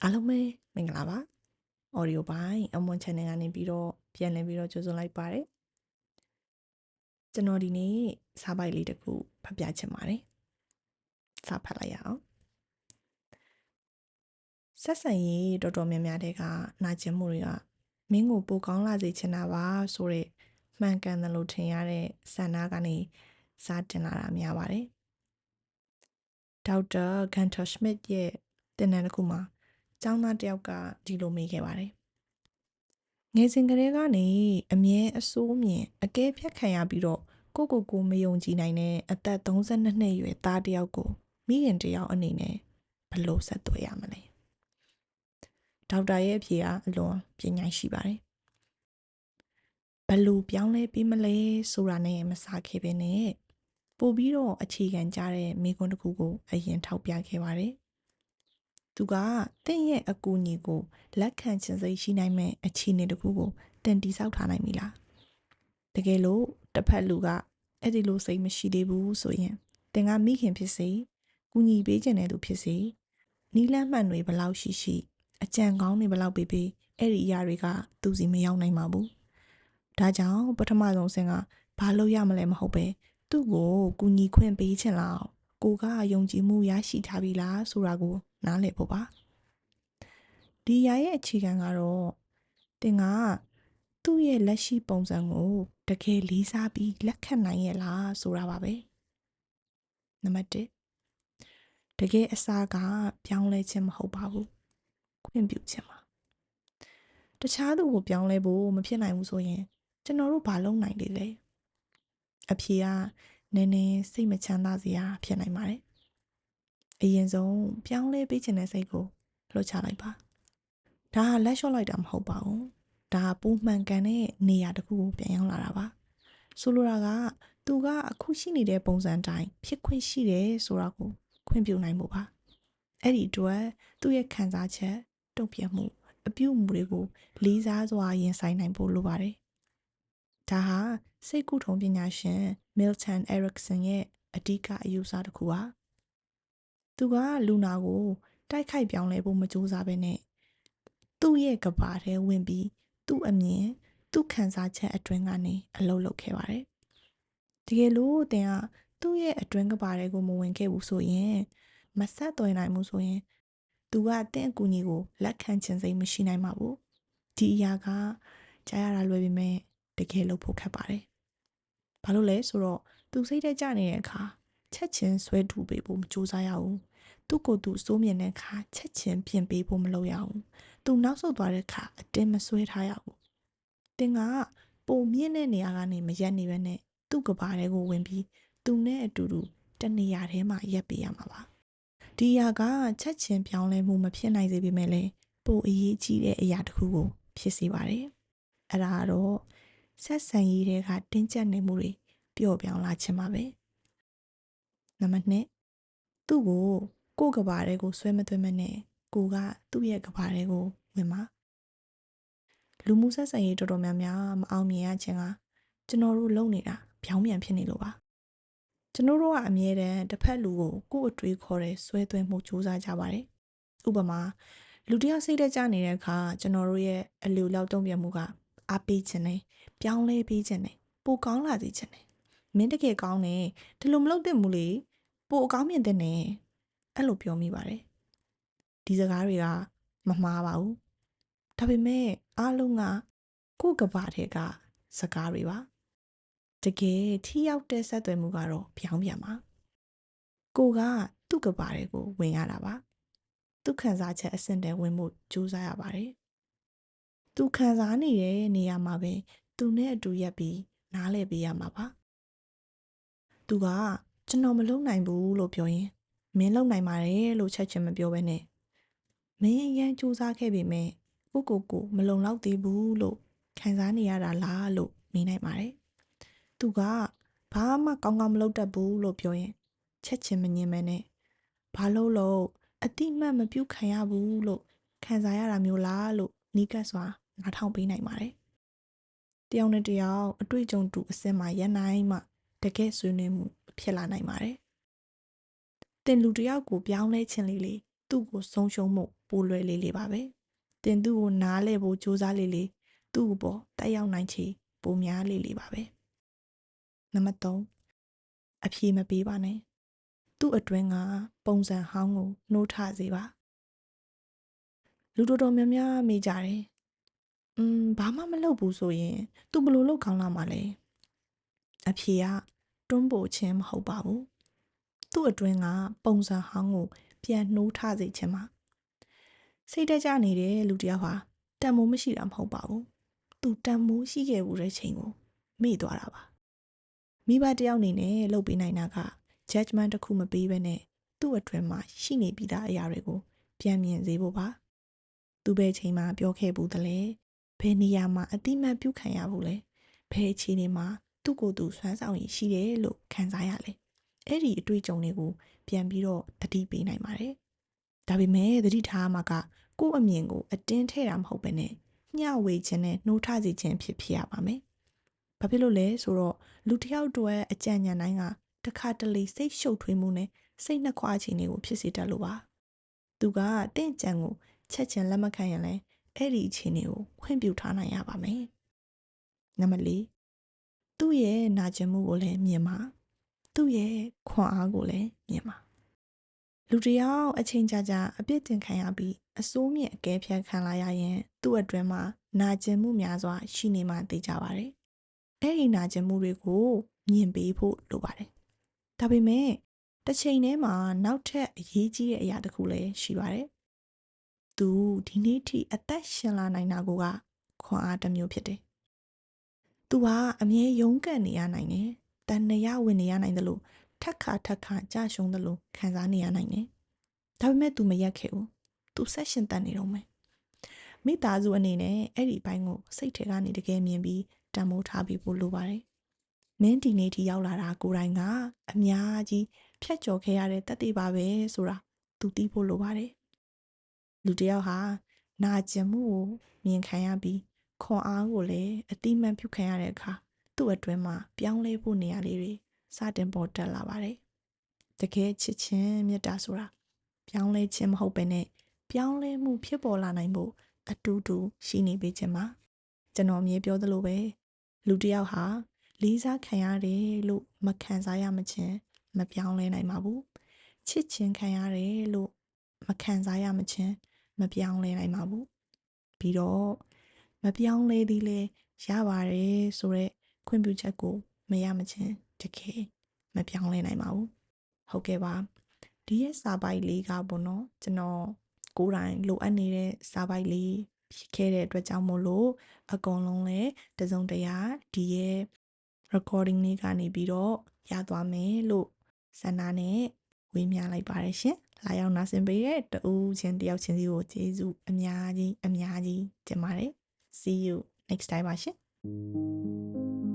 အားလုံးပဲမင်္ဂလာပါ audio ပိုင်း M1 channel ကနေပြီးတော့ပြန်လည်ပြီးတော့ကြိုဆိုလိုက်ပါတယ်ကျွန်တော်ဒီနေ့စာပိုက်လေးတစ်ခုဖတ်ပြချင်ပါတယ်စာဖတ်လိုက်ရအောင်ဆက်ဆံရေးတော်တော်များများတဲ့ကနာကျင်မှုတွေကမင်းကိုပိုကောင်းလာစေချင်တာပါဆိုတဲ့မှန်ကန်တယ်လို့ထင်ရတဲ့ဆန္ဒကနေစာတင်လာတာများပါတယ်ဒေါက်တာဂန်တာရှမစ်ရဲ့တင်နန်းတစ်ခုမှာကျောင်းသားတစ်ယောက်ကဒီလိုမေးခဲ့ပါတယ်ငယ်စဉ်ကလေးကနေအမြဲအဆိုးမြင်အကဲဖြတ်ခံရပြီးတော့ကိုမယုံကြည်နိုင်တဲ့အသက်32နှစ်အရွယ်သားတစ်ယောက်ကိုမိခင်တစ်ယောက်အနေနဲ့ဘယ်လိုဆက်သွယ်ရမလဲဒေါက်တာရဲ့အဖြေကအလွန်ပညာရှိပါတယ်ဘယ်လိုပြောင်းလဲပြီးမလဲဆိုတာနဲ့မစားခဲ့ပဲနဲ့ပို့ပြီးတော့အခြေခံကြတဲ့မိကွန်းတစ်ခုကိုအရင်ထောက်ပြခဲ့ပါတယ်သူကတင့်ရဲ့အကူအညီကိုလက်ခံခြင်းစိတ်ရှိနိုင်မဲ့အခြေအနေတစ်ခုကိုတင်တိဆောက်ထားနိုင်ပြီလားတကယ်လို့တစ်ဖက်လူကအဲ့ဒီလိုစိတ်မရှိသေးဘူးဆိုရင်တင်ကမိခင်ဖြစ်စေကူညီပေးခြင်းတဲ့သူဖြစ်စေနီးလန်းမှန်တွေဘလောက်ရှိအကြံကောင်းတွေဘလောက်ပေးအဲ့ဒီအရာတွေကသူစီမရောက်နိုင်ပါဘူးဒါကြောင့်ပထမဆုံးဆင်ကဘာလို့ရမလဲမဟုတ်ပဲသူ့ကိုကူညီခွင့်ပေးခြင်းလားကိုကယုံကြည်မှုရရှိထားပြီလားဆိုတာကိုနားလည်ဖို့ပါဒီရရဲ့အခြေခံကတော့တင်ကသူ့ရဲ့လက်ရှိပုံစံကိုတကယ်လေးစားပြီးလက်ခံနိုင်ရဲ့လားဆိုတာပါပဲနံပါတ်1တကယ်အစားကပြောင်းလဲခြင်းမဟုတ်ပါဘူးခွင့်ပြုခြင်းပါတခြားသူကိုပြောင်းလဲဖို့မဖြစ်နိုင်ဘူးဆိုရင်ကျွန်တော်တို့ဘာလုပ်နိုင်လေလဲအဖြေကနည်းနည်းစိတ်မချမ်းသာစရာဖြစ်နိုင်ပါတယ်အရင်ဆုံးပြောင်းလဲပေးခြင်းတဲ့စိတ်ကိုလွှတ်ချလိုက်ပါဒါကလက်လျှော့လိုက်တာမဟုတ်ပါဘူးဒါကပုံမှန်ကန်တဲ့နေရာတစ်ခုကိုပြန်ရောက်လာတာပါဆိုလိုတာကသူကအခုရှိနေတဲ့ပုံစံတိုင်းဖြစ်ခွင့်ရှိတယ်ဆိုတာကိုခွင့်ပြုနိုင်ဖို့ပါအဲ့ဒီအတွက်သူ့ရဲ့ခံစားချက်တုံ့ပြန်မှုအပြုအမူတွေကိုလေးစားစွာရင်ဆိုင်နိုင်ဖို့လိုပါတယ်ဒါဟာစိတ်ကူးထုံပညာရှင် Milton Erickson ရဲ့အဓိကအယူအဆတစ်ခုပါသူကလူနာကိုတိုက်ခိုက်ပြောင်းလဲဖို့မကြိုးစားဘဲနဲ့သူ့ရဲ့ကဘာထဲဝင်ပြီးသူ့အမြင်သူ့ခံစားချက်အတွင်းကနေအလုပ်လုပ်ခဲ့ပါတယ်တကယ်လို့တင်ကသူ့ရဲ့အတွင်းကဘာတွေကိုမဝင်ခဲ့ဘူးဆိုရင်မဆက်သွယ်နိုင်ဘူးဆိုရင်သူကတင့်အကူအညီကိုလက်ခံခြင်းစိတ်မရှိနိုင်ပါဘူးဒီအရာကကြားရတာလွယ်ပေမဲ့တကယ်လို့ဖို့ခက်ပါတယ်ဘာလို့လဲဆိုတော့သူစိတ်ထဲကြနေတဲ့အခါချက်ချင်းဆွဲတူပေးဖို့မကြိုးစားရဘူးသူ့ကိုယ်သူစိုးမြင်တဲ့အခါချက်ချင်းပြင်ပေးဖို့မလုပ်ရဘူးသူနောက်ဆုတ်သွားတဲ့အခါအတင်းမဆွဲထားရဘူးတင်ကပုံမြင့်တဲ့နေရာကနေမရက်နေပဲနဲ့သူ့ကဘာထဲကိုဝင်ပြီးသူနဲ့အတူတူတနေရာထဲမှာရက်ပေးရမှာပါဒီအရာကချက်ချင်းပြောင်းလဲမှုမဖြစ်နိုင်စေပေမဲ့လည်းပိုအရေးကြီးတဲ့အရာတစ်ခုကိုဖြစ်စေပါတယ်အဲ့ဒါကတော့ဆက်ဆံရေးတွေကတင်းကျပ်နေမှုတွေပျော့ပြောင်းလာခြင်းပါပဲနံပါတ်2သူ့ကိုကဘာထဲကိုဆွဲမသွင်းမနဲ့ကိုကသူ့ရဲ့ကဘာထဲကိုဝင်ပါလူမှုဆက်ဆံရေးတော်တော်များများမအောင်မြင်ရခြင်းကကျွန်တော်တို့လုပ်နေတာပြောင်းပြန်ဖြစ်နေလို့ပါကျွန်တော်တို့ကအမြဲတမ်းတစ်ဖက်လူကိုကိုယ့်အတွေးခေါ်တဲ့ဆွဲသွင်းမှုစူးစမ်းကြပါတယ်ဥပမာလူတစ်ယောက်စိတ်တက်ကြနေတဲ့အခါကျွန်တော်တို့ရဲ့အလူလောက်တုံ့ပြန်မှုကအားပေးခြင်းနဲ့ပြောင်းလဲပေးခြင်းနဲ့ပိုကောင်းလာစေခြင်းနဲ့မင်းတကယ်ကောင်းတယ်ဒီလိုမလုပ်သင့်ဘူးလေပိုအကောင်းမြင်တဲ့နဲ့အဲ့လိုပြောမိပါတယ်ဒီစကားတွေကမမှားပါဘူးဒါပေမဲ့အားလုံးကကိုယ့်ကဘာထဲကစကားတွေပါတကယ်ထိရောက်တဲ့ဆက်သွယ်မှုကတော့ပြောင်းပြန်ပါကိုကသူ့ကဘာတွေကိုဝင်ရတာပါသူခံစားချက်အဆင့်တည်းဝင်မှုကြိုးစားရပါတယ်သူခံစားနေတဲ့နေရာမှာပဲသူနဲ့အတူရက်ပြီးနားလည်ပေးရမှာပါသူကကျွန်တော်မလုပ်နိုင်ဘူးလို့ပြောရင်မင်းလုပ်နိုင်ပါတယ်လို့ချက်ချင်းမပြောဘဲနဲ့မင်းအရန်စူးစမ်းခဲ့ပေမဲ့ကိုမလုံလောက်သေးဘူးလို့ခံစားနေရတာလားလို့မေးနိုင်ပါတယ်သူကဘာမှကောင်းကောင်းမလုပ်တတ်ဘူးလို့ပြောရင်ချက်ချင်းမငြင်းမဲနဲ့ဘာလို့အတိမတ်မပြုတ်ခံရဘူးလို့ခံစားရတာမျိုးလားလို့နီးကပ်စွာနားထောင်ပေးနိုင်ပါတယ်တယောက်နဲ့တယောက်အတွေ့အကြုံတူအစစ်မှရနိုင်မှတကယ်ဆွေးနွေးမှုဖြစ်လာနိုင်ပါတယ်တင်လူတယောက်ကိုပြောင်းလဲခြင်းလေး သူ့ကိုဆုံးရှုံးမှုပိုလွယ်လေးပါပဲတင်သူ့ကိုနားလဲဖို့စူးစမ်းလေးသူ့ဘောတက်ရောက်နိုင်ချေပိုများလေးပါပဲနံပါတ်3အဖြေမပေးပါနဲ့သူ့အတွင်းကပုံစံဟောင်းကိုနှိုးထစေပါလူတော်များများမေးကြတယ်ဘာမှမလုပ်ဘူးဆိုရင် तू ဘလို့လုပ်ကောင်းလာမှာလဲအဖြေကတွန်းပို့ခြင်းမဟုတ်ပါဘူးသူ့အတွင်းကပုံစံဟောင်းကိုပြန်နှိုးထစေခြင်းပါစိတ်တကြနေတဲ့လူတယောက်ဟာတန်မိုးမရှိတာမဟုတ်ပါဘူးသူတန်မိုးရှိခဲ့ဘူးတဲ့ချိန်ကိုမေ့သွားတာပါမိဘတယောက်အနေနဲ့လုပ်ပေးနိုင်တာက judgment တစ်ခုမပေးဘဲနဲ့သူ့အတွင်းမှာရှိနေပြီးသားအရာတွေကိုပြန်မြင်စေဖို့ပါသူဘယ်ချိန်မှာပြောခဲ့ဘူးသလဲဘယ်နေရာမှာအတိမတ်ပြုခံရဘူးလဲဘယ်အခြေအနေမှာသူ့ကိုယ်သူစွမ်းဆောင်ရည်ရှိတယ်လို့ခံစားရလဲအဲ့ဒီအတွေ့အကြုံတွေကိုပြန်ပြီးတော့သတိပေးနိုင်ပါတယ်ဒါပေမဲ့သတိထားမှာကကိုယ့်အမြင်ကိုအတင်းထည့်တာမဟုတ်ဘဲနဲ့မျှဝေခြင်းနဲ့နှိုးထစေခြင်းဖြစ်ရပါမယ်ဘာဖြစ်လို့လဲဆိုတော့လူတစ်ယောက်အတွက်အကြံဉာဏ်တိုင်းကတစ်ခါတလေစိတ်ရှုပ်ထွေးမှုနဲ့စိတ်နှခွာခြင်းတွေကိုဖြစ်စေတတ်လို့ပါသူကတင့်ကြံကိုချက်ချင်းလက်မခံရင်လည်းအဲ့ဒီအခြေအနေကိုခွင့်ပြုထားနိုင်ရပါမယ်နံပါတ်4သူ့ရဲ့နာကျင်မှုကိုလည်းမြင်ပါသူ့ရဲ့ခွန်အားကိုလည်းမြင်ပါလူတစ်ယောက်အချိန်ကြာကြာအပြစ်တင်ခံရပြီးအစိုးမြင့်အကဲဖြတ်ခံလာရရင်သူ့အတွင်းမှာနာကျင်မှုများစွာရှိနေမှသိကြပါတယ်အဲ့ဒီနာကျင်မှုတွေကိုမြင်ပေးဖို့လိုပါတယ်ဒါပေမဲ့တစ်ချိန်တည်းမှာနောက်ထပ်အရေးကြီးတဲ့အရာတစ်ခုလည်းရှိပါတယ်သူဒီနေ့ထိအသက်ရှင်လာနိုင်တာကခွန်အားတစ်မျိုးဖြစ်တယ်သူကအမြဲရုန်းကန်နေရနိုင်တယ်တန်နေရဝင်နေရနိုင်တယ်လို့ထက်ခါကြာရှုံးတယ်လို့ခံစားနေရနိုင်တယ်ဒါပေမဲ့ तू မရက်ခဲ့ဘူး။ तू ဆက်ရှင်တန်နေတော့မယ်။မိသားစုအနေနဲ့အဲ့ဒီဘိုင်းကိုစိတ်ထဲကနေတကယ်မြင်ပြီးတန်မိုးထားပြီးဖို့လိုပါတယ်။မင်းဒီနေ့ထိရောက်လာတာကိုယ်တိုင်ကအများကြီးဖြတ်ကျော်ခဲ့ရတဲ့တက်တေပါပဲဆိုတာ तू သိဖို့လိုပါတယ်။လူတစ်ယောက်ဟာနာကျင်မှုကိုမြင်ခံရပြီးခွန်အားကိုလည်းအတိမတ်ပြုခံရတဲ့အခါသူ့အတွင်းမှာပြောင်းလဲဖို့နေရာလေးတွေစတင်ပေါ်တက်လာပါတယ်။တကယ်ချစ်ချင်းမေတ္တာဆိုတာပြောင်းလဲခြင်းမဟုတ်ဘဲနဲ့ပြောင်းလဲမှုဖြစ်ပေါ်လာနိုင်ဖို့အတူတူရှိနေပေးခြင်းပါကျွန်တော်အမြဲပြောသလိုပဲလူတစ်ယောက်ဟာလေးစားခံရတယ်လို့မခံစားရမချင်းမပြောင်းလဲနိုင်ပါဘူးချစ်ချင်းခံရတယ်လို့မခံစားရမချင်းမပြောင်းလဲနိုင်ပါဘူးပြီးတော့မပြောင်းလဲသေးလဲရပါတယ်ဆိုတော့ခွင့်ပြုချက်ကိုမရမချင်းတကယ်မပြောင်းလဲနိုင်ပါဘူးဟုတ်ကဲ့ပါဒီရဲ့စာပိုက်လေးကပေါ့နော်ကျွန်တော်ကိုယ်တိုင်လိုအပ်နေတဲ့စာပိုက်လေးဖြစ်ခဲ့တဲ့အတွက်ကြောင့်မို့လို့အကုန်လုံးလည်းတစုံတရာဒီရဲ့ recording လေးကနေပြီးတော့ရသွားမယ်လို့ဆန္ဒနဲ့ဝေမျှလိုက်ပါတယ်ရှင်လာရောက်နာဆင်ပေးတဲ့တူချင်းတယောက်ချင်းစီကိုကျေးဇူးအများကြီးတင်ပါတယ် see you next time ပါရှင်